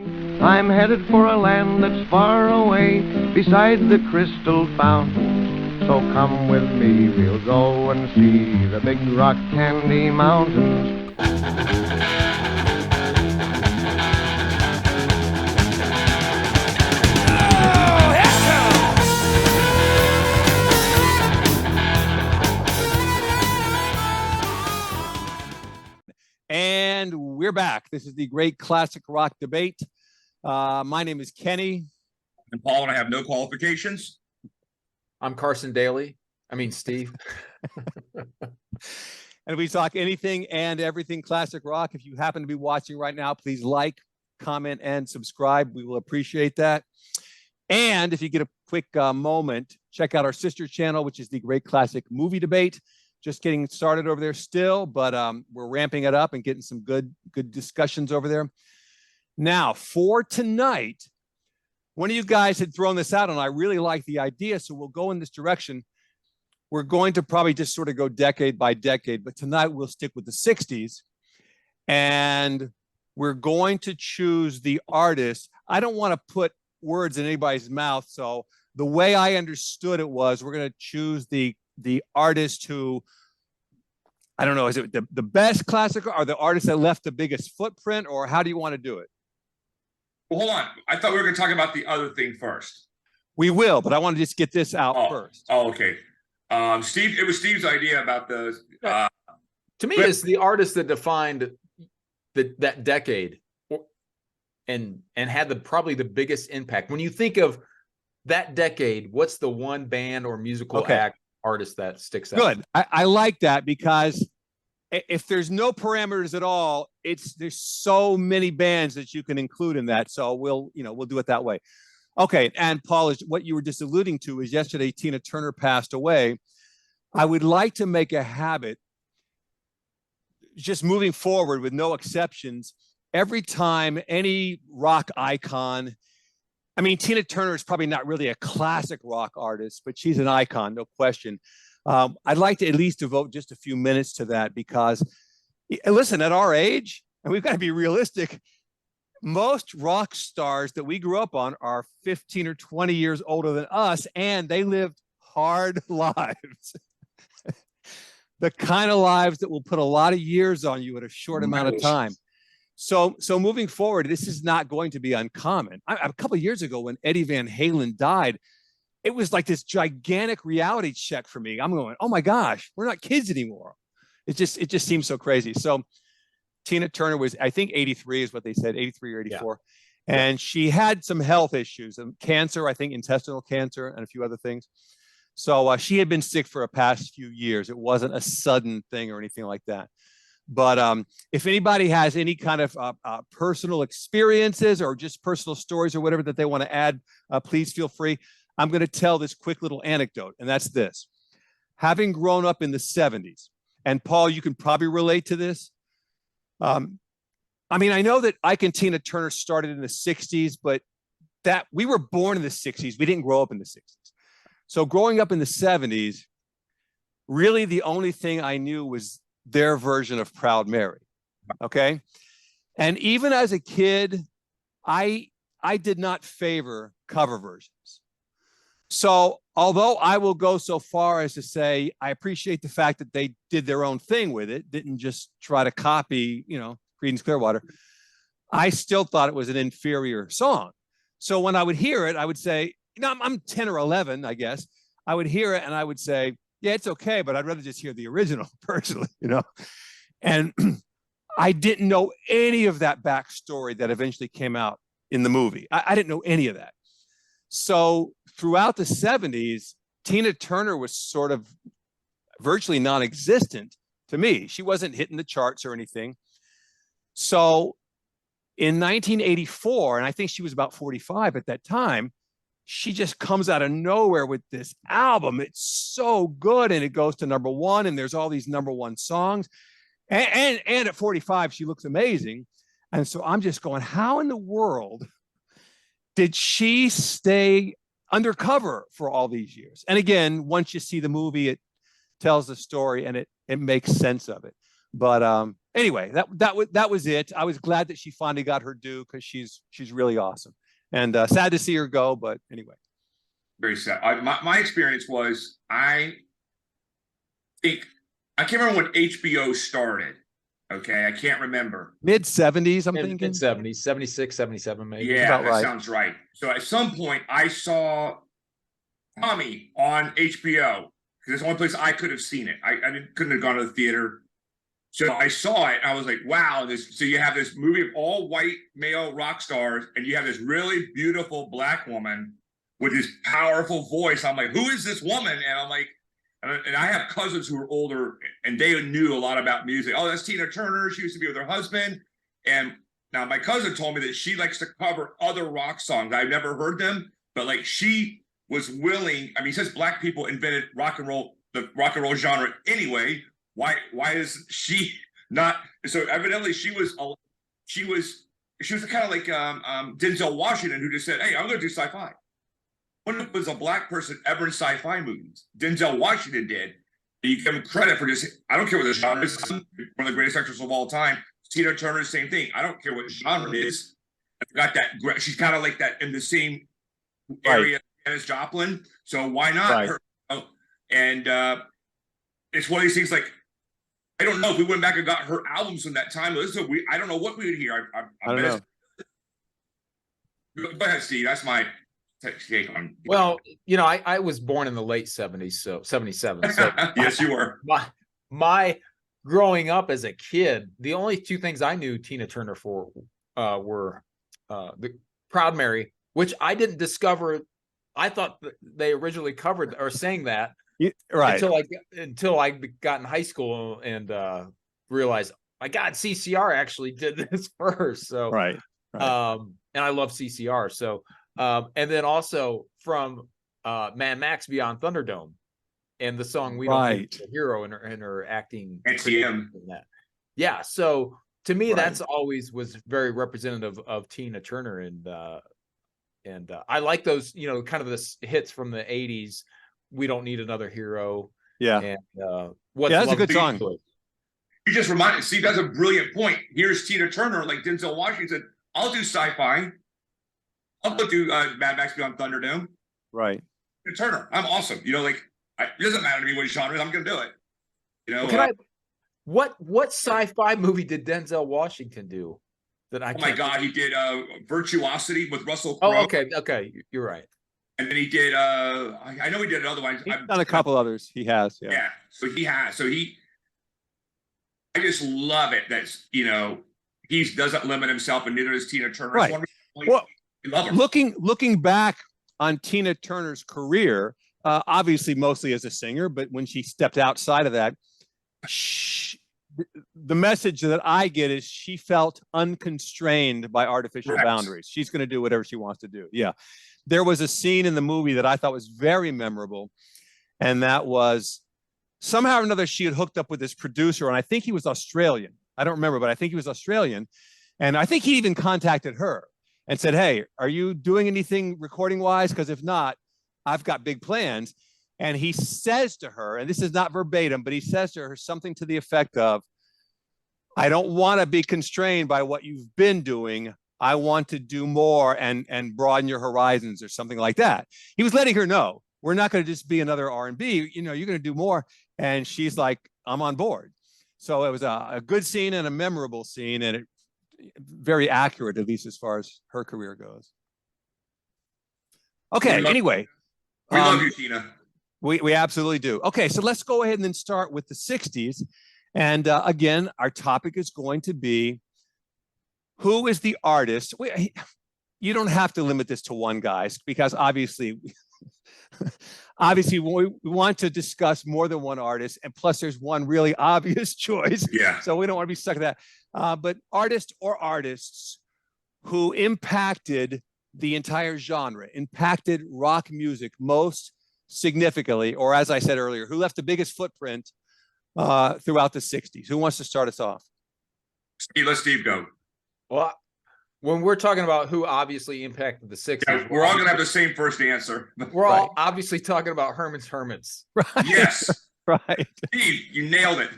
I'm headed for a land that's far away, beside the crystal fountain. So come with me, we'll go and see the big rock candy mountains. And we're back. This is the Great Classic Rock Debate. My name is Kenny. And Paul, and I have no qualifications. I'm Carson Daly. I mean, Steve. And we talk anything and everything classic rock. If you happen to be watching right now, please like, comment, and subscribe. We will appreciate that. And if you get a quick moment, check out our sister channel, which is the Great Classic Movie Debate. Just getting started over there still, but we're ramping it up and getting some good discussions over there. Now, for tonight, one of you guys had thrown this out, and I really like the idea, so we'll go in this direction. We're going to probably just sort of go decade by decade, but tonight we'll stick with the 60s, and we're going to choose the artist. I don't want to put words in anybody's mouth, so the way I understood it was we're going to choose the artist who, I don't know, is it the best classic or the artist that left the biggest footprint, or how do you want to do it? Well, hold on. I thought we were going to talk about the other thing first. We will, but I want to just get this out first. Oh, okay. Steve, it was Steve's idea about the. To me, it's the artist that defined that decade, and had probably the biggest impact. When you think of that decade, what's the one band or musical artist that sticks out? Good. I like that, because if there's no parameters at all, there's so many bands that you can include in that. So we'll do it that way. Okay. And Paul, what you were just alluding to is yesterday Tina Turner passed away. I would like to make a habit, just moving forward with no exceptions, every time any rock icon, I mean, Tina Turner is probably not really a classic rock artist, but she's an icon, no question. I'd like to at least devote just a few minutes to that, because, listen, at our age, and we've got to be realistic, most rock stars that we grew up on are 15 or 20 years older than us, and they lived hard lives. The kind of lives that will put a lot of years on you at a short amount of time. So moving forward, this is not going to be uncommon. A couple of years ago, when Eddie Van Halen died, it was like this gigantic reality check for me. I'm going, oh my gosh, we're not kids anymore. It just seems so crazy. So Tina Turner was, I think 83 is what they said, 83 or 84. Yeah. And she had some health issues, cancer, I think intestinal cancer and a few other things. So she had been sick for the past few years. It wasn't a sudden thing or anything like that. But if anybody has any kind of personal experiences or just personal stories or whatever that they want to add, please feel free. I'm going to tell this quick little anecdote, and that's this. Having grown up in the 70s, and Paul, you can probably relate to this. I mean, I know that Ike and Tina Turner started in the 60s, but that we were born in the 60s. We didn't grow up in the 60s. So growing up in the 70s, really the only thing I knew was their version of Proud Mary. Okay. And even as a kid, I did not favor cover versions. So although I will go so far as to say, I appreciate the fact that they did their own thing with it, didn't just try to copy, Creedence Clearwater, I still thought it was an inferior song. So when I would hear it, I would say, I'm 10 or 11, I guess. I would hear it and I would say, yeah, it's okay, but I'd rather just hear the original personally, And I didn't know any of that backstory that eventually came out in the movie. I didn't know any of that. So throughout the 70s, Tina Turner was sort of virtually non-existent to me. She wasn't hitting the charts or anything. So in 1984, and I think she was about 45 at that time, she just comes out of nowhere with this album. It's so good, and it goes to #1, and there's all these #1 songs. And at 45, she looks amazing. And so I'm just going, how in the world did she stay undercover for all these years? And again, once you see the movie, it tells the story and it makes sense of it. But anyway, that was it. I was glad that she finally got her due because she's really awesome, and sad to see her go. But anyway, Very sad. My experience was I can't remember when HBO started. Okay, I can't remember. mid-70s, I'm thinking. Mid-70s, 76, 77, maybe. Yeah, about that right. sounds right. So at some point, I saw Tommy on HBO because it's the only place I could have seen it. Couldn't have gone to the theater. So I saw it. And I was like, wow. So you have this movie of all white male rock stars, and you have this really beautiful black woman with this powerful voice. I'm like, who is this woman? And I'm like, and I have cousins who are older, and they knew a lot about music. Oh, that's Tina Turner. She used to be with her husband. And now my cousin told me that she likes to cover other rock songs. I've never heard them, but like she was willing. I mean, since black people invented rock and roll, the rock and roll genre anyway, why is she not? So evidently she was kind of like Denzel Washington, who just said, hey, I'm going to do sci-fi. When was a black person ever in sci-fi movies? Denzel Washington did. And you give him credit for just, I don't care what the genre is. One of the greatest actors of all time. Tina Turner, same thing. I don't care what genre it is. I've got that. She's kind of like that in the same area as Joplin. So why not her? And it's one of these things like, I don't know if we went back and got her albums from that time. I don't know what we would hear. I don't know. Go ahead, Steve. That's my take on. Well, I was born in the late 70s, so 77. So yes, you were. My growing up as a kid, the only two things I knew Tina Turner for were the Proud Mary, which I didn't discover. I thought they originally covered or sang that until I got in high school and realized, my God, CCR actually did this first. So right. And I love CCR. So and then also from Mad Max Beyond Thunderdome and the song "We Don't Need a Hero" and her acting. NTM. That. Yeah. So to me, that's always was very representative of Tina Turner, and I like those, kind of the hits from the '80s. We Don't Need Another Hero. Yeah. And that's a good song. You just reminded. See, that's a brilliant point. Here's Tina Turner, like Denzel Washington said, "I'll do sci-fi. I'll go do Mad Max Beyond Thunderdome." Right. Tina Turner, I'm awesome. It doesn't matter to me what genre is. I'm going to do it. What sci-fi movie did Denzel Washington do? Oh my God, he did Virtuosity with Russell Crowe. Oh, okay, you're right. And then he did. I know he did another one. He's done a couple others. He has. Yeah. Yeah. So he has. I just love it that he doesn't limit himself, and neither does Tina Turner. Right. Well, looking back on Tina Turner's career, obviously mostly as a singer, but when she stepped outside of that, the message that I get is she felt unconstrained by artificial boundaries. She's going to do whatever she wants to do. Yeah. There was a scene in the movie that I thought was very memorable, and that was somehow or another she had hooked up with this producer, and I think he was Australian. I don't remember, but I think he was Australian, and I think he even contacted her and said, "Hey, are you doing anything recording-wise? Because if not, I've got big plans." And he says to her, and this is not verbatim, but he says to her something to the effect of, "I don't want to be constrained by what you've been doing. I want to do more and broaden your horizons," or something like that. He was letting her know, we're not going to just be another R&B, you're going to do more. And she's like, I'm on board. So it was a good scene and a memorable scene, and very accurate, at least as far as her career goes. Okay, anyway. We love you, Tina. We absolutely do. Okay, so let's go ahead and then start with the 60s. And again, our topic is going to be, who is the artist? You don't have to limit this to one, guys, because obviously we want to discuss more than one artist, and plus there's one really obvious choice. Yeah. So we don't want to be stuck at that. But artist or artists who impacted the entire genre, impacted rock music most significantly, or as I said earlier, who left the biggest footprint throughout the 60s. Who wants to start us off? Let Steve go. Well, when we're talking about who obviously impacted the 60s, yeah, we're all going to have the same first answer. We're all obviously talking about Herman's Hermits. Right. Yes. Right. Steve, you nailed it.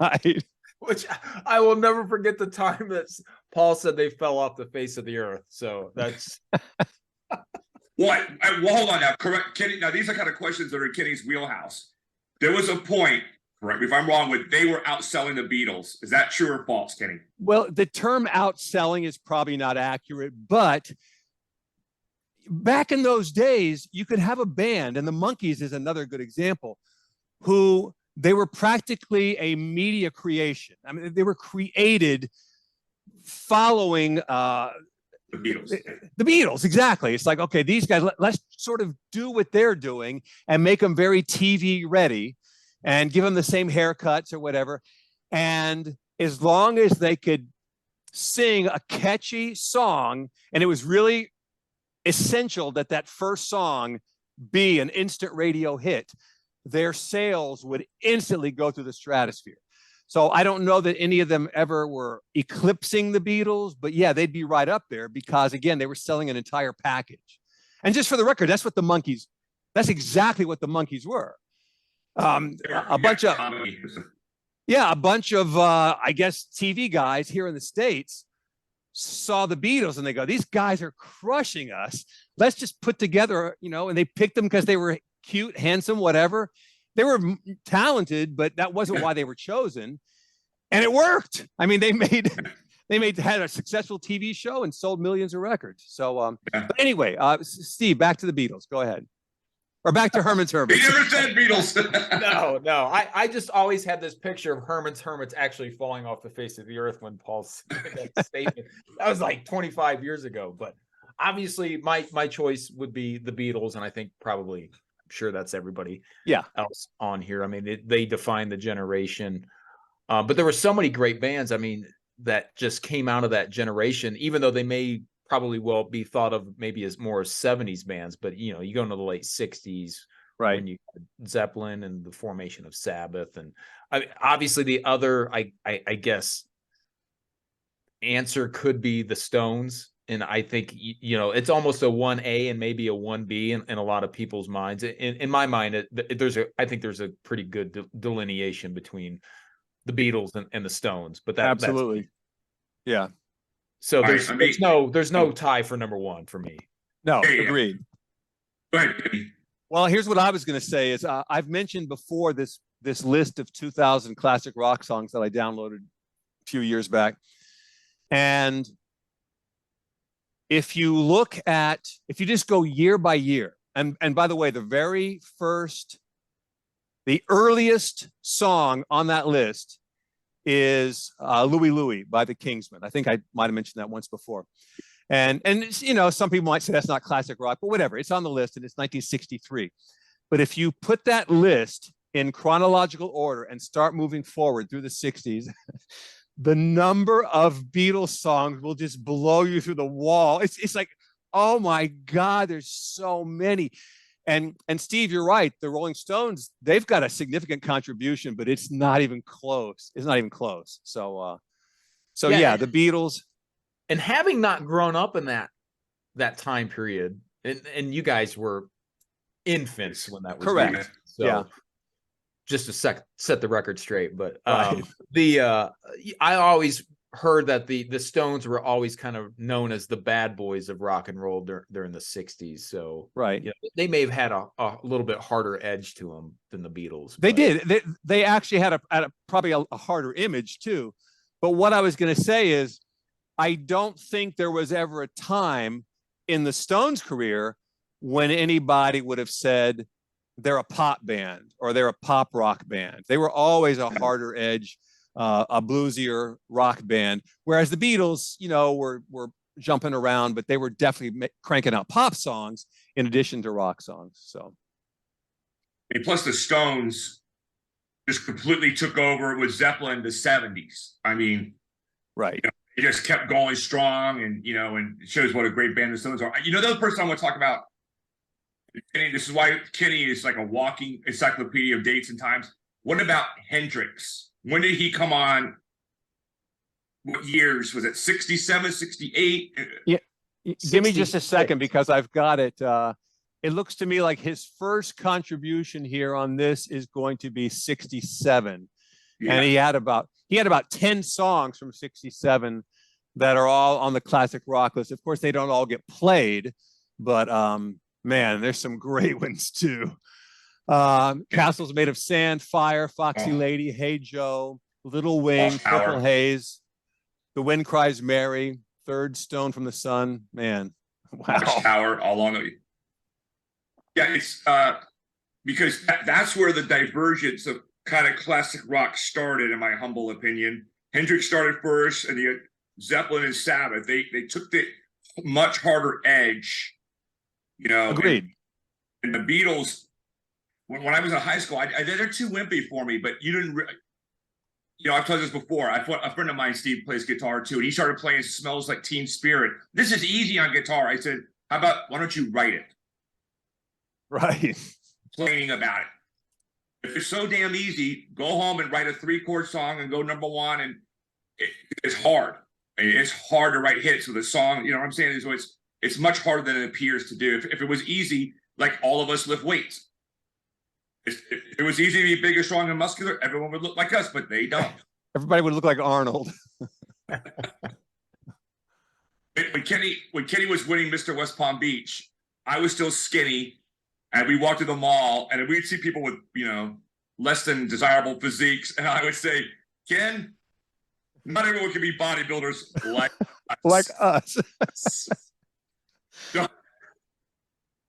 Right. Which I will never forget the time that Paul said they fell off the face of the earth. So that's What? Well, hold on now. Correct, Kenny. Now these are kind of questions that are in Kenny's wheelhouse. There was a point, correct me if I'm wrong, with they were outselling the Beatles. Is that true or false, Kenny? Well, the term outselling is probably not accurate, but back in those days, you could have a band, and the Monkees is another good example, who they were practically a media creation. I mean, they were created following The Beatles. the Beatles, exactly. It's like, okay, these guys, let's sort of do what they're doing and make them very TV ready and give them the same haircuts or whatever. And as long as they could sing a catchy song, and it was really essential that that first song be an instant radio hit, their sales would instantly go through the stratosphere. So I don't know that any of them ever were eclipsing the Beatles, but yeah, they'd be right up there because, again, they were selling an entire package. And just for the record, that's exactly what the Monkees were. A bunch of, I guess, TV guys here in the States saw the Beatles and they go, these guys are crushing us. Let's just put together, and they picked them because they were cute, handsome, whatever. They were talented, but that wasn't why they were chosen. And it worked. I mean, they had a successful TV show and sold millions of records. So, but anyway, Steve, back to the Beatles. Go ahead. Or back to Herman's Hermits. He never said Beatles. No. I just always had this picture of Herman's Hermits actually falling off the face of the earth when Paul said that statement. That was like 25 years ago. But obviously, my choice would be the Beatles, and I think probably, I'm sure that's everybody else on here. I mean, they defined the generation. But there were so many great bands, I mean, that just came out of that generation, even though they may probably will be thought of maybe as more 70s bands, but you go into the late 60s, right? When you had Zeppelin and the formation of Sabbath, and obviously the other, I guess, answer could be the Stones, and I think it's almost a 1A and maybe a 1B in a lot of people's minds. In my mind, I think there's a pretty good delineation between the Beatles and the Stones, but absolutely, yeah. So there's no tie for number one for me. No, agreed. Go ahead. Well, here's what I was going to say is I've mentioned before this list of 2000 classic rock songs that I downloaded a few years back. And if you just go year by year, and by the way, the earliest song on that list is Louie Louie by the Kingsmen. I think I might have mentioned that once before. And some people might say that's not classic rock, but whatever. It's on the list and it's 1963. But if you put that list in chronological order and start moving forward through the 60s, the number of Beatles songs will just blow you through the wall. It's like, oh my God, there's so many. And Steve, you're right. The Rolling Stones, they've got a significant contribution, but it's not even close. It's not even close. So yeah, the Beatles. And having not grown up in that time period, and you guys were infants when that was correct. Made, so yeah. Just to set the record straight, but right. I always heard that the Stones were always kind of known as the bad boys of rock and roll during the 60s. So right, they may have had a little bit harder edge to them than the Beatles. They did. They actually had probably a harder image too. But what I was going to say is, I don't think there was ever a time in the Stones' career when anybody would have said they're a pop band or they're a pop rock band. They were always a harder edge, a bluesier rock band. Whereas the Beatles, were jumping around, but they were definitely cranking out pop songs in addition to rock songs. So, and plus the Stones just completely took over with Zeppelin in the 70s. I mean, right. It just kept going strong, and and it shows what a great band the Stones are. The other person I want to talk about, and this is why Kenny is like a walking encyclopedia of dates and times. What about Hendrix? When did he come on? What years was it? 67, 68? Yeah, give me just a second because I've got it. It looks to me like his first contribution here on this is going to be 67. And he had about 10 songs from 67 that are all on the classic rock list. Of course, they don't all get played, but man, there's some great ones too. Castles Made of Sand, Fire, Foxy Lady, Hey Joe, Little Wing, Purple Haze, The Wind Cries Mary, Third Stone from the Sun. Man, wow. Watchtower, all along the. Yeah, it's because that's where the divergence of kind of classic rock started, in my humble opinion. Hendrix started first, and the Zeppelin and Sabbath, they took the much harder edge, you know. Agreed. And the Beatles, when I was in high school, they're too wimpy for me, but you didn't. You know, I've told this before. A friend of mine, Steve, plays guitar too, and he started playing "Smells Like Teen Spirit." This is easy on guitar. I said, "How about why don't you write it?" Right. Complaining about it. If it's so damn easy, go home and write a 3-chord song and go #1. And it's hard. I mean, it's hard to write hits with a song. You know what I'm saying? So it's much harder than it appears to do. If it was easy, like all of us lift weights. If it was easy to be big and strong and muscular, everyone would look like us, but they don't. Everybody would look like Arnold. When Kenny was winning Mr. West Palm Beach, I was still skinny, and we walked to the mall, and we'd see people with, you know, less than desirable physiques, and I would say, Ken, not everyone can be bodybuilders like us. Like us.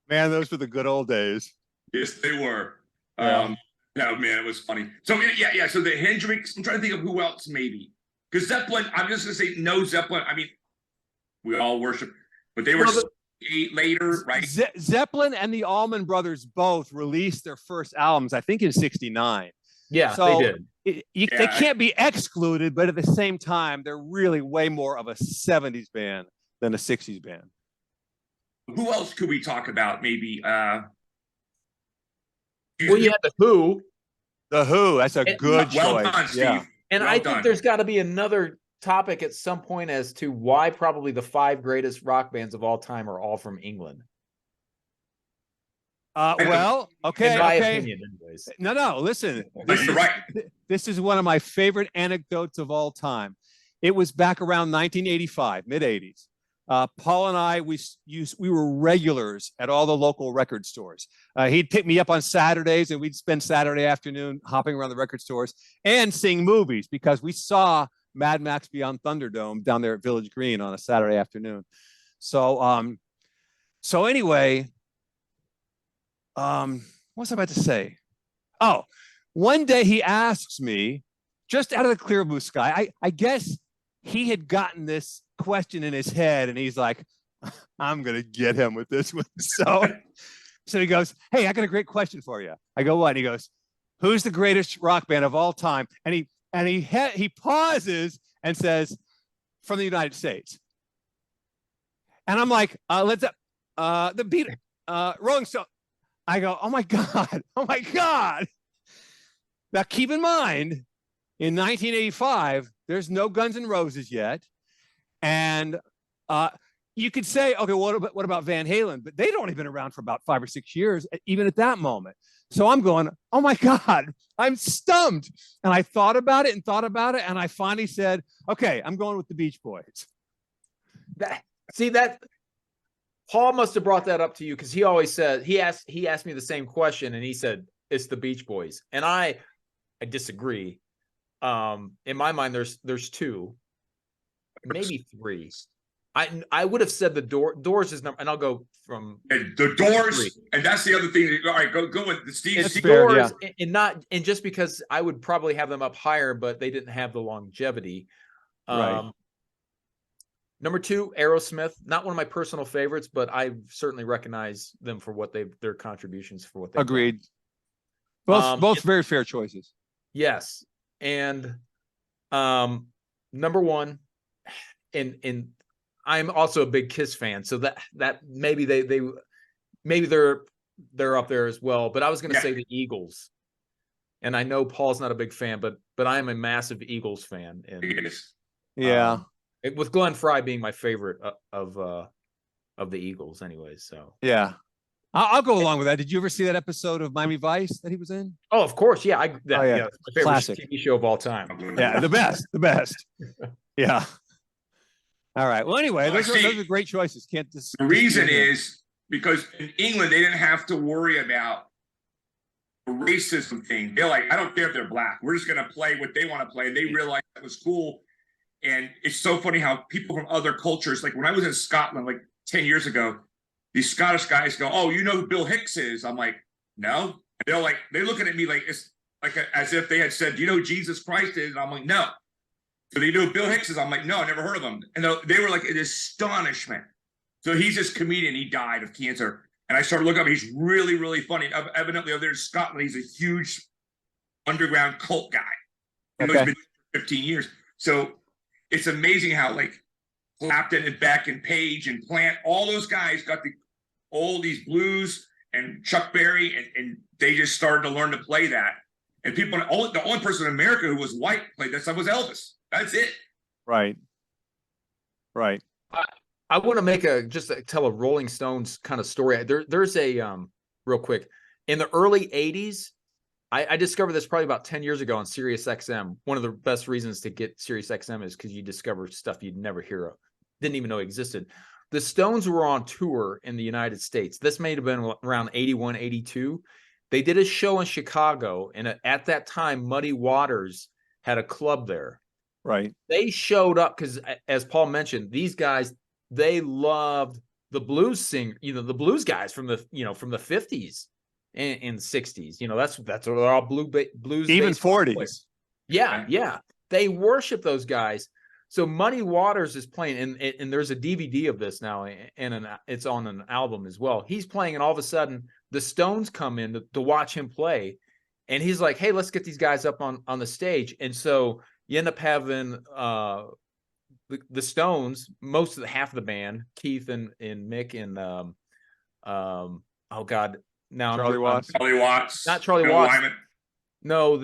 Man, those were the good old days. Yes, they were. Yeah. No, man, it was funny. So yeah. So the Hendrix. I'm trying to think of who else maybe. Because Zeppelin. I'm just gonna say no Zeppelin. I mean, we all worship, but they were later, right? Zeppelin and the Allman Brothers both released their first albums, I think, in '69. Yeah, so they did. They can't be excluded, but at the same time, they're really way more of a '70s band than a '60s band. Who else could we talk about? Maybe. Well, you had the Who. The Who. That's a good choice. Well done, Steve. Yeah. And I think there's got to be another topic at some point as to why probably the 5 greatest rock bands of all time are all from England. Well, okay. In my opinion, anyways. No. Listen, this is one of my favorite anecdotes of all time. It was back around 1985, mid 80s. Paul and I, we were regulars at all the local record stores. He'd pick me up on Saturdays, and we'd spend Saturday afternoon hopping around the record stores and seeing movies, because we saw Mad Max Beyond Thunderdome down there at Village Green on a Saturday afternoon. So, anyway, what was I about to say? Oh, one day he asks me, just out of the clear blue sky, I guess he had gotten this question in his head, and he's like, I'm gonna get him with this one. So he goes, hey, I got a great question for you. I go, what? And he goes, who's the greatest rock band of all time? And he pauses and says, from the United States. And I'm like, the Beatles, Rolling Stone. I go, oh my God. Now keep in mind, in 1985, there's no Guns N' Roses yet. And you could say, okay, what about Van Halen? But they'd only been around for about 5 or 6 years, even at that moment. So I'm going, oh my God, I'm stumped. And I thought about it, and I finally said, okay, I'm going with the Beach Boys. Paul must have brought that up to you, because he always said, he asked me the same question, and he said it's the Beach Boys, and I disagree. In my mind, there's 2. Maybe 3. I would have said the Doors is number, and I'll go from the Doors, 3. And that's the other thing. All right, go with the Steve. It's Doors, yeah. and just because I would probably have them up higher, but they didn't have the longevity. Right. Number 2, Aerosmith. Not one of my personal favorites, but I certainly recognize them for what their contributions for what they. Agreed. Both very fair choices. Yes, and number 1. And I'm also a big Kiss fan, so that maybe they're up there as well. But I was going to say the Eagles, and I know Paul's not a big fan, but I am a massive Eagles fan. And yeah, with Glenn Frey being my favorite of the Eagles, anyways. So yeah, I'll go along with that. Did you ever see that episode of Miami Vice that he was in? Oh, of course. Yeah. yeah. Yeah. It's my favorite Classic. TV show of all time. Yeah, the best. Yeah. All right. Well, anyway, those are great choices. Can't just. The reason is because in England they didn't have to worry about the racism thing. They're like, I don't care if they're black. We're just gonna play what they want to play. And they realized that was cool. And it's so funny how people from other cultures, like when I was in Scotland like 10 years ago, these Scottish guys go, "Oh, you know who Bill Hicks is?" I'm like, "No." And they're looking at me like it's like as if they had said, "Do you know who Jesus Christ is?" And I'm like, "No." So they know who Bill Hicks is. I'm like, "No, I never heard of him." And they were like in astonishment. So he's this comedian. He died of cancer. And I started looking up. He's really, really funny. Evidently, over there in Scotland, he's a huge underground cult guy. And he's been for 15 years. So it's amazing how like Clapton and Beck and Page and Plant, all those guys got all these blues and Chuck Berry, and they just started to learn to play that. And people, the only person in America who was white played that stuff was Elvis. That's it. Right. I want to tell a Rolling Stones kind of story. There's a real quick in the early 80s. I discovered this probably about 10 years ago on Sirius XM. One of the best reasons to get Sirius XM is because you discover stuff you'd never hear of, didn't even know existed. The Stones were on tour in the United States. This may have been around 81, 82. They did a show in Chicago, and at that time, Muddy Waters had a club there. Right. They showed up because, as Paul mentioned, these guys, they loved the blues singer, the blues guys from the 50s and 60s. That's they're all blues, even 40s. Yeah. They worship those guys. So Muddy Waters is playing, and there's a DVD of this now, and it's on an album as well. He's playing, and all of a sudden, the Stones come in to watch him play, and he's like, "Hey, let's get these guys up on the stage." And so you end up having the Stones, half of the band, Keith and Mick and oh God, now Charlie Watts, not Charlie Bill Watts. Wyman, no,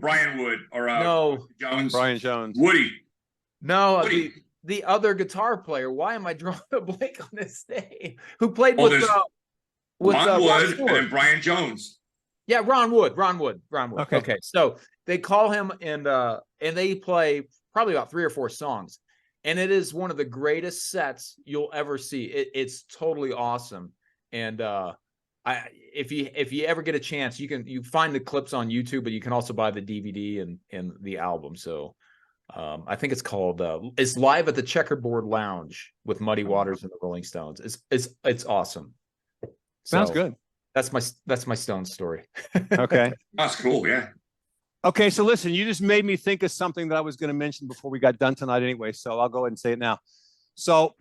Brian Wood, or no, Jones, Brian Jones, Woody. No, the other guitar player. Why am I drawing a blank on his name? Who played with Ron Wood and Brian Jones? Yeah, Ron Wood. Okay. So they call him and they play probably about 3 or 4 songs, and it is one of the greatest sets you'll ever see. It's totally awesome. And if you ever get a chance, you find the clips on YouTube, but you can also buy the DVD and the album. So. I think it's called it's Live at the Checkerboard Lounge with Muddy Waters and the Rolling Stones. It's awesome. Sounds good. That's my Stones story. Okay. That's cool. Yeah. Okay. So listen, you just made me think of something that I was going to mention before we got done tonight anyway. So I'll go ahead and say it now. So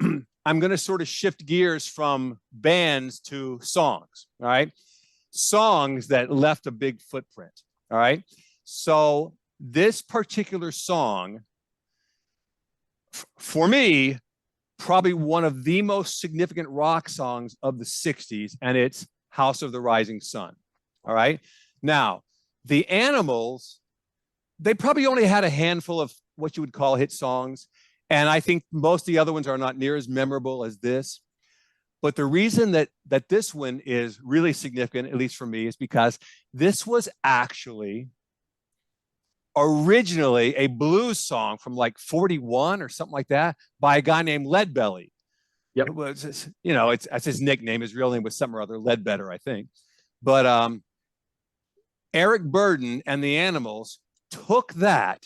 I'm going to sort of shift gears from bands to songs. All right. Songs that left a big footprint. All right. So this particular song, for me, probably one of the most significant rock songs of the 60s, and it's House of the Rising Sun. All right. Now, the Animals, they probably only had a handful of what you would call hit songs, and I think most of the other ones are not near as memorable as this. But the reason that this one is really significant, at least for me, is because this was actually originally a blues song from like 41 or something like that by a guy named Leadbelly. Yep. It was, that's his nickname. His real name was something or other, Ledbetter, I think. But Eric Burdon and the Animals took that,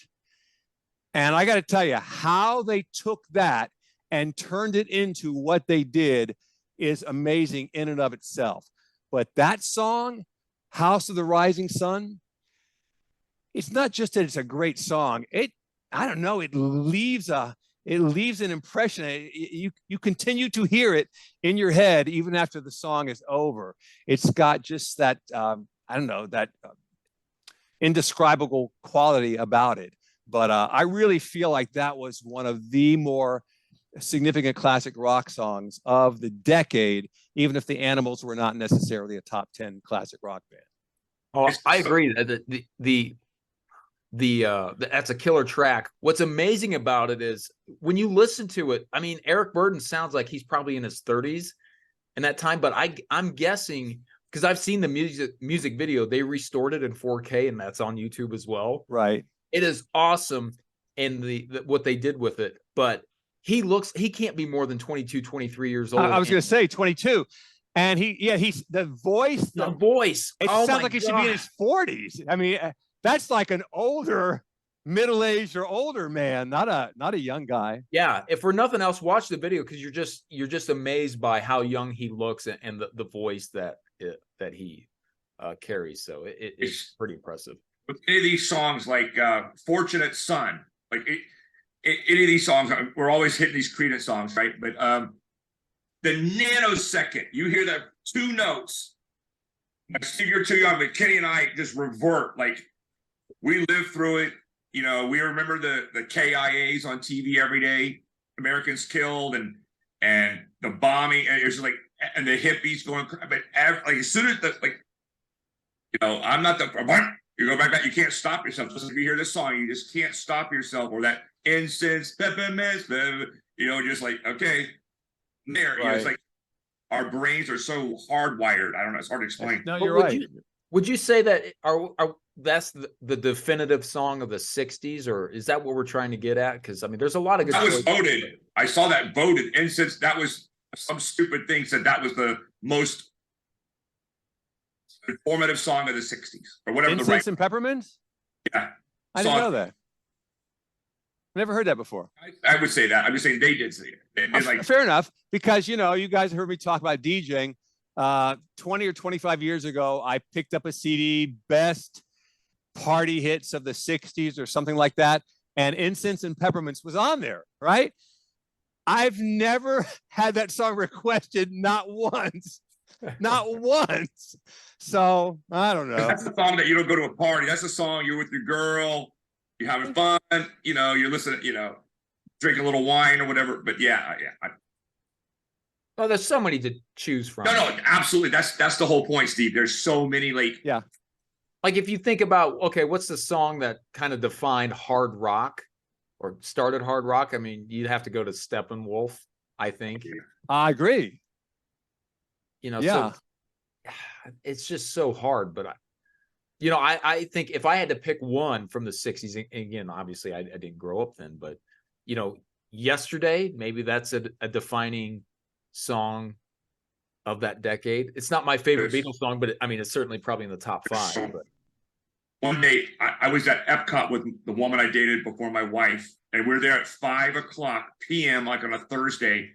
and I got to tell you, how they took that and turned it into what they did is amazing in and of itself. But that song, House of the Rising Sun, it's not just that it's a great song. It leaves an impression. You continue to hear it in your head even after the song is over. It's got just that that indescribable quality about it. But I really feel like that was one of the more significant classic rock songs of the decade, even if the Animals were not necessarily a top 10 classic rock band. Oh, I agree. That's a killer track. What's amazing about it is when you listen to it, I mean, Eric Burdon sounds like he's probably in his 30s, in that time. But I'm guessing, because I've seen the music video, they restored it in 4K, and that's on YouTube as well. Right. It is awesome in the what they did with it. But he can't be more than 22, 23 years old. I was going to say 22. And he's the voice. The voice. It sounds like he should be in his 40s. I mean, that's like an older, middle-aged or older man, not a young guy. Yeah. If for nothing else, watch the video, because you're just amazed by how young he looks and the voice that he carries. So it's pretty impressive. With any of these songs, like "Fortunate Son," like any of these songs, we're always hitting these Creedence songs, right? But the nanosecond you hear the two notes, Steve, you're too young, but Kenny and I just revert. Like, we lived through it. You know, we remember the KIAs on TV every day, Americans killed, and the bombing, and it was like, and the hippies going, but like as soon as I'm not you go back, you can't stop yourself. Just if you hear this song, you just can't stop yourself, or that incense, peppermint, just like, okay, there. Right. It's like our brains are so hardwired. I don't know. It's hard to explain. No, you're right. Would you say that that's the definitive song of the 60s, or is that what we're trying to get at? Because I mean, there's a lot of good. That was voted. I saw that voted, and since that was some stupid thing said that was the most informative song of the 60s or whatever. Incense and Peppermints? Yeah. I didn't know that. Never heard that before. I would say that. I'm just saying they did say it. Like, fair enough, because you guys heard me talk about DJing. 20 or 25 years ago, I picked up a CD, best party hits of the 60s or something like that, and Incense and Peppermints was on there, right? I've never had that song requested, not once. Not once. So I don't know. That's the song that you don't go to a party. That's a song you're with your girl, you're having fun, you're listening, drink a little wine or whatever. But yeah. Oh, there's so many to choose from. No, absolutely. That's the whole point, Steve. There's so many, like, yeah. Like if you think about, okay, what's the song that kind of defined hard rock or started hard rock? I mean, you'd have to go to Steppenwolf, I think. I agree. So it's just so hard. But I think if I had to pick one from the 60s, and again, obviously I didn't grow up then, but Yesterday, maybe that's a defining song of that decade. It's not my favorite Beatles song, but it's certainly probably in the top 5. But one day I was at Epcot with the woman I dated before my wife, and we're there at 5:00 p.m. like on a Thursday,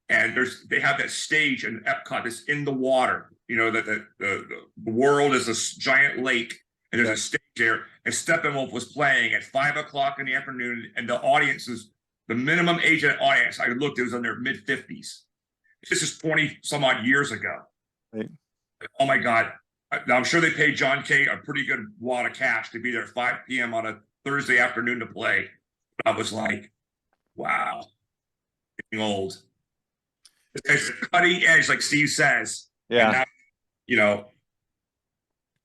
and they have that stage in Epcot that's in the water. That the world is a giant lake, and there's a stage there, and Steppenwolf was playing at 5:00 in the afternoon, and the audience is the minimum age of the audience. I looked, it was in their mid-50s. This is 20 some odd years ago. Right. Oh my God. I'm sure they paid John Kay a pretty good wad of cash to be there at 5 p.m. on a Thursday afternoon to play. But I was like, wow, getting old. It's cutting edge, like Steve says. Yeah. Now,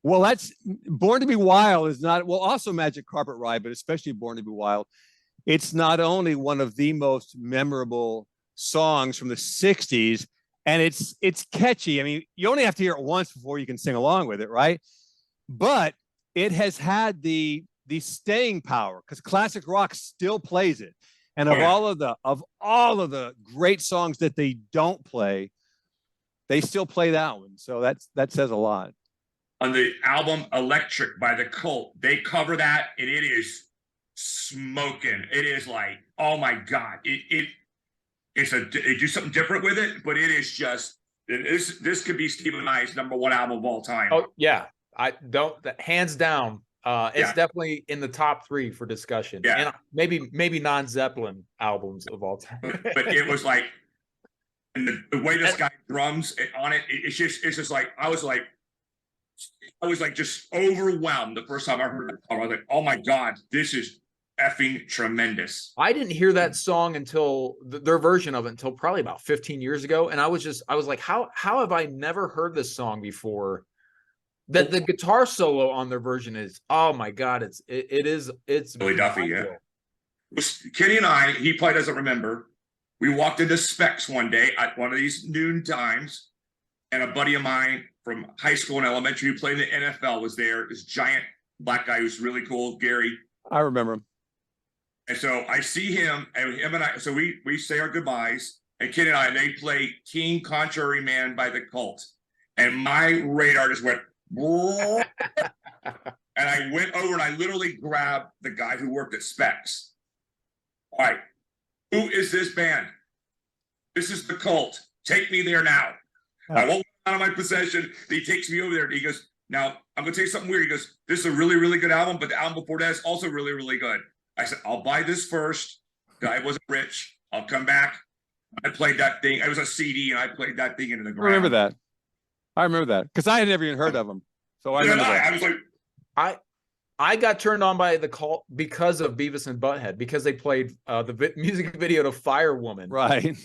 well, that's Born to Be Wild is not, well, also Magic Carpet Ride, but especially Born to Be Wild. It's not only one of the most memorable songs from the 60s, and it's catchy. I mean, you only have to hear it once before you can sing along with it, right? But it has had the staying power, because classic rock still plays it. And of all of the great songs that they don't play, they still play that one. So that says a lot. On the album Electric by The Cult, they cover that, and it is smoking. It is like, oh my God. They do something different with it, but it is just, this could be Steve and I's #1 album of all time. Oh yeah. Hands down. It's definitely in the top 3 for discussion. Yeah. And maybe non-Zeppelin albums of all time. But it was like, and the way this guy drums on it, it's just like, I was like just overwhelmed the first time I heard it. I was like, oh my God, this is effing tremendous. I didn't hear that song until their version of it until probably about 15 years ago. And I was like, how have I never heard this song before? That the guitar solo on their version is, oh my God, it's Billy Duffy, yeah. Kenny and I, he probably doesn't remember. We walked into Specs one day at one of these noon times, and a buddy of mine from high school and elementary who played in the NFL was there. This giant black guy who's really cool, Gary. I remember him. And so I see him, and him and I. So we say our goodbyes, and Ken and I, they play "King Contrary Man" by the Cult, and my radar just went. And I went over and I literally grabbed the guy who worked at Specs. All right, who is this band? This is the Cult. Take me there now. I won't out of my possession. He takes me over there. And he goes, now I'm gonna tell you something weird. He goes, this is a really, really good album, but the album before that is also really, really good. I said, I'll buy this first. Guy wasn't rich. I'll come back. I played that thing. It was a CD, and I played that thing into the ground. I remember that because I had never even heard of them. So I remember that. I was like, I got turned on by the Cult because of Beavis and Butthead, because they played the music video to Firewoman. Right.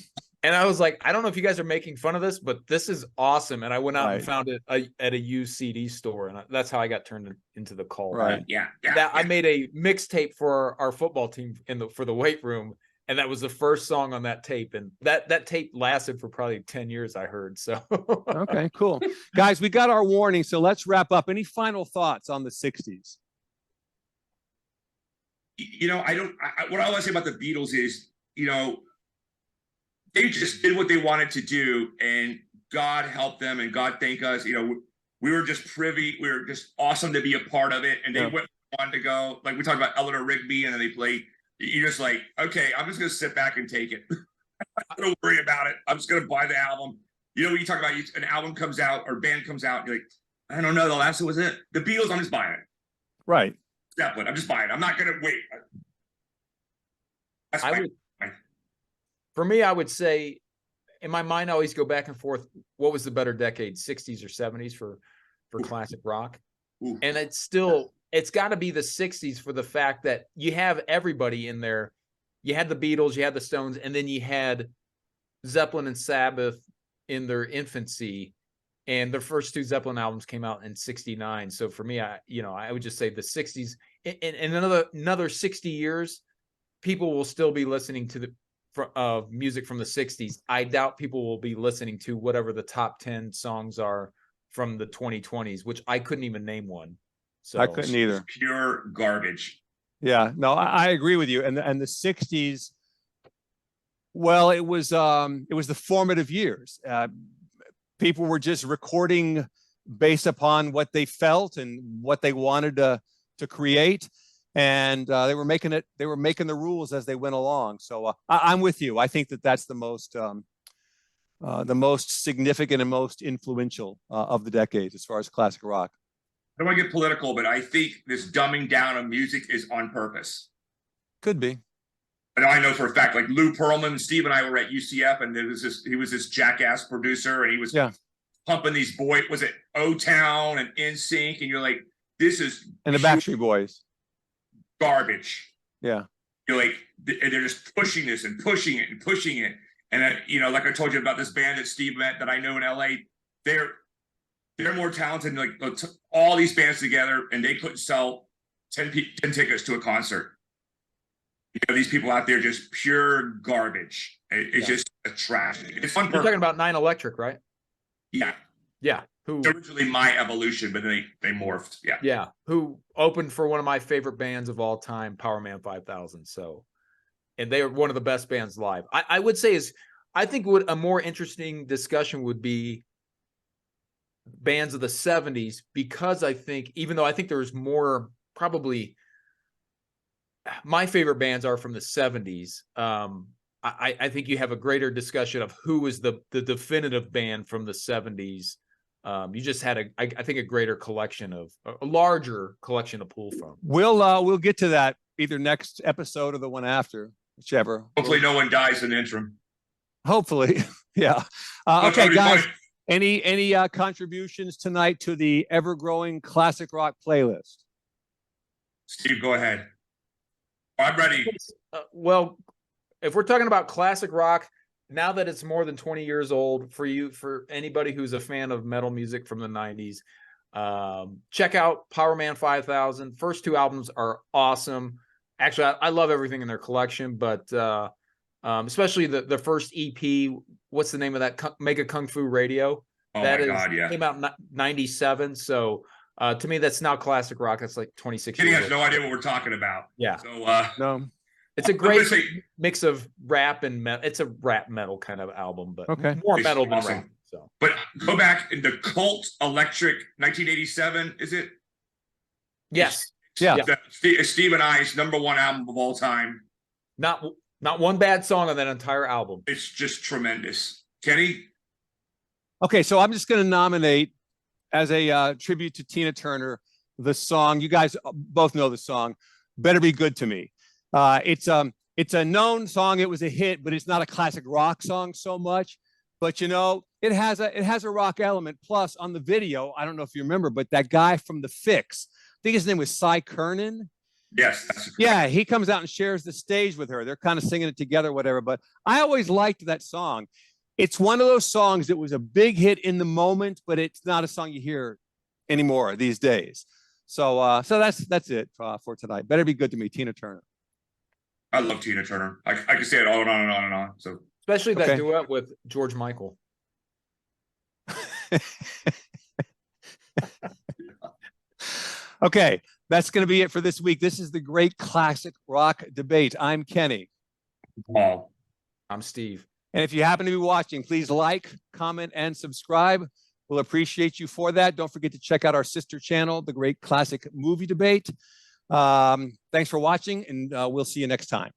And I was like, I don't know if you guys are making fun of this, but this is awesome. And I went out and found it at a used CD store. And that's how I got turned into the Cult. Right. Yeah. I made a mixtape for our football team for the weight room. And that was the first song on that tape. And that tape lasted for probably 10 years, I heard. So okay, cool. Guys, we got our warning. So let's wrap up. Any final thoughts on the 60s? You know, what I want to say about the Beatles is, you know, they just did what they wanted to do, and God help them, and God thank us. You know, we were just privy. We were just awesome to be a part of it. And they went on to go, like we talked about Eleanor Rigby, and then they played. You're just like, okay, I'm just going to sit back and take it. Don't worry about it. I'm just going to buy the album. You know, when you talk about an album comes out or band comes out, you're like, I don't know, the last one was it. The Beatles, I'm just buying it. Right. Zeppelin, I'm just buying it. I'm not going to wait. That's for me, I would say, in my mind, I always go back and forth. What was the better decade, 60s or 70s for classic rock? Ooh. And it's got to be the 60s for the fact that you have everybody in there. You had the Beatles, you had the Stones, and then you had Zeppelin and Sabbath in their infancy. And their first two Zeppelin albums came out in 69. So for me, I would just say the 60s. In another 60 years, people will still be listening to music from the 60s. I doubt people will be listening to whatever the top 10 songs are from the 2020s, which I couldn't even name one. So I couldn't either. Pure garbage. Yeah, no, I agree with you. And the 60s, well, it was the formative years. People were just recording based upon what they felt and what they wanted to create. And they were making the rules as they went along. So I'm with you. I think that's the most significant and most influential of the decades as far as classic rock. I don't want to get political, but I think this dumbing down of music is on purpose. Could be. And I know for a fact, like Lou Pearlman, Steve and I were at UCF, and he was this jackass producer, and he was pumping these was it O-Town and NSYNC, and you're like, this is and the Backstreet Boys. Garbage. Yeah. You're like, they're just pushing this and pushing it and pushing it. And like I told you about this band that Steve met that I know in LA, they're more talented than like all these bands together, and they couldn't sell 10 tickets to a concert. You know, these people out there just pure garbage. It's just a trash. It's fun. We're talking about 9 Electric, right? Yeah. Yeah. Who originally My Evolution, but then they morphed. Yeah. Yeah. Who opened for one of my favorite bands of all time, Power Man 5000. So, and they are one of the best bands live. I would say I think what a more interesting discussion would be bands of the 70s, because I think, even though I think there's more, probably my favorite bands are from the 70s. I think you have a greater discussion of who is the definitive band from the 70s. You just had I think a greater collection a larger collection to pull from. We'll get to that either next episode or the one after, whichever. Hopefully no one dies in the interim. Hopefully. Yeah. Okay, guys. Any contributions tonight to the ever-growing classic rock playlist? Steve, go ahead. I'm ready. Well, if we're talking about classic rock, now that it's more than 20 years old, for anybody who's a fan of metal music from the 90s, check out Power Man 5000. First two albums are awesome. Actually, I love everything in their collection, but especially the first EP. What's the name of that? Mega Kung Fu Radio. Oh That my is God, yeah. came out in 97. So to me, that's now classic rock. That's like 26 Kenny years has old. no idea what we're talking about. Yeah. So No. It's a I'm gonna great say mix of rap and metal. It's a rap metal kind of album, but Okay. more It's metal than awesome. rap. So, but go back in the Cult Electric 1987, is it? yes, Yeah. Steve and I's #1 album of all time. not one bad song on that entire album. It's just tremendous. Kenny? Okay, so I'm just going to nominate as a tribute to Tina Turner the song. You guys both know the song, "Better Be Good to Me." It's a known song. It was a hit, but it's not a classic rock song so much. But you know, it has a rock element. Plus, on the video, I don't know if you remember, but that guy from The Fix, I think his name was Cy Kernan. Yes. Yeah, he comes out and shares the stage with her. They're kind of singing it together, whatever. But I always liked that song. It's one of those songs that was a big hit in the moment, but it's not a song you hear anymore these days. So that's it for tonight. Better Be Good to Me, Tina Turner. I love Tina Turner. I can say it on and on and on and on. So Especially that Okay. duet with George Michael. Okay, that's going to be it for this week. This is the Great Classic Rock Debate. I'm Kenny. Paul. I'm Steve. And if you happen to be watching, please like, comment, and subscribe. We'll appreciate you for that. Don't forget to check out our sister channel, The Great Classic Movie Debate. Thanks for watching, and we'll see you next time.